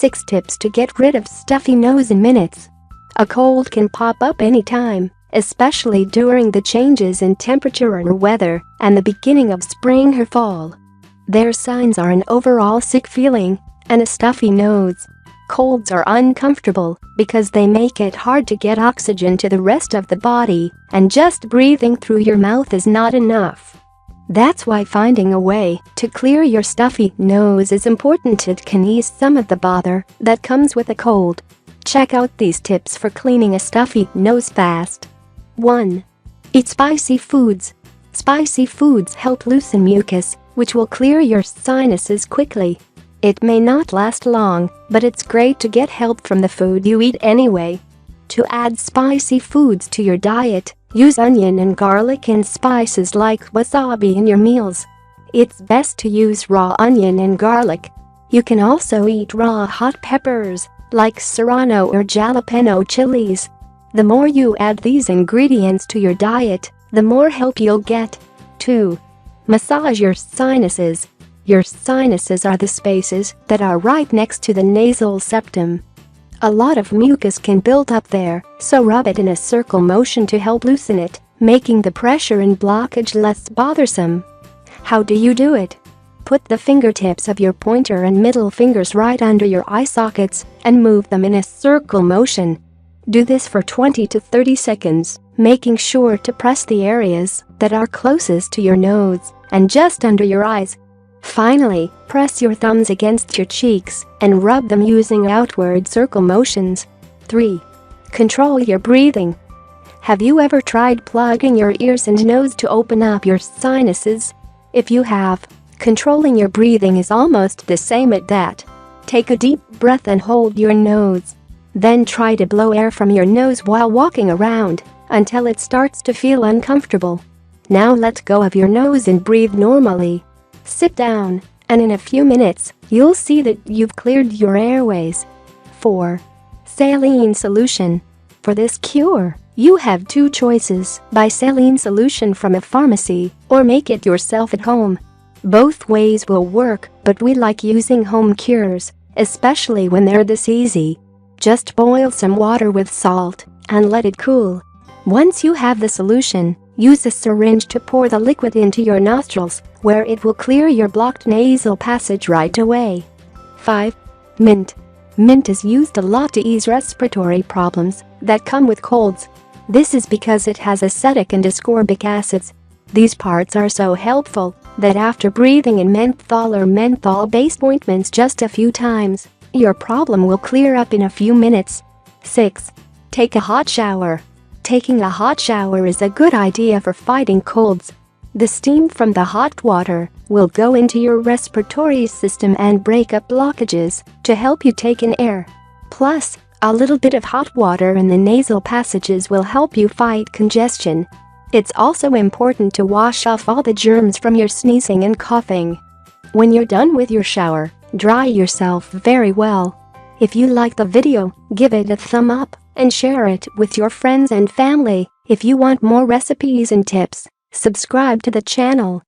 6 tips to get rid of stuffy nose in minutes. A cold can pop up anytime, especially during the changes in temperature or weather and the beginning of spring or fall. Their signs are an overall sick feeling and a stuffy nose. Colds are uncomfortable because they make it hard to get oxygen to the rest of the body, and just breathing through your mouth is not enough. That's why finding a way to clear your stuffy nose is important. It can ease some of the bother that comes with a cold. Check out these tips for cleaning a stuffy nose fast. 1. Eat spicy foods. Spicy foods help loosen mucus, which will clear your sinuses quickly. It may not last long, but it's great to get help from the food you eat anyway. To add spicy foods to your diet, use onion and garlic and spices like wasabi in your meals. It's best to use raw onion and garlic. You can also eat raw hot peppers, like serrano or jalapeno chilies. The more you add these ingredients to your diet, the more help you'll get. 2. Massage your sinuses. Your sinuses are the spaces that are right next to the nasal septum. A lot of mucus can build up there, so rub it in a circle motion to help loosen it, making the pressure and blockage less bothersome. How do you do it? Put the fingertips of your pointer and middle fingers right under your eye sockets and move them in a circle motion. Do this for 20 to 30 seconds, making sure to press the areas that are closest to your nose and just under your eyes. Finally, press your thumbs against your cheeks and rub them using outward circle motions. 3. Control your breathing. Have you ever tried plugging your ears and nose to open up your sinuses? If you have, controlling your breathing is almost the same at that. Take a deep breath and hold your nose. Then try to blow air from your nose while walking around until it starts to feel uncomfortable. Now let go of your nose and breathe normally. Sit down, and in a few minutes, you'll see that you've cleared your airways. 4. Saline solution. For this cure, you have 2 choices: buy saline solution from a pharmacy or make it yourself at home. Both ways will work, but we like using home cures, especially when they're this easy. Just boil some water with salt and let it cool. Once you have the solution, use a syringe to pour the liquid into your nostrils, where it will clear your blocked nasal passage right away. 5. Mint. Mint is used a lot to ease respiratory problems that come with colds. This is because it has acetic and ascorbic acids. These parts are so helpful that after breathing in menthol or menthol-based ointments just a few times, your problem will clear up in a few minutes. 6. Take a hot shower. Taking a hot shower is a good idea for fighting colds. The steam from the hot water will go into your respiratory system and break up blockages to help you take in air. Plus, a little bit of hot water in the nasal passages will help you fight congestion. It's also important to wash off all the germs from your sneezing and coughing. When you're done with your shower, dry yourself very well. If you like the video, give it a thumb up and share it with your friends and family. If you want more recipes and tips, subscribe to the channel.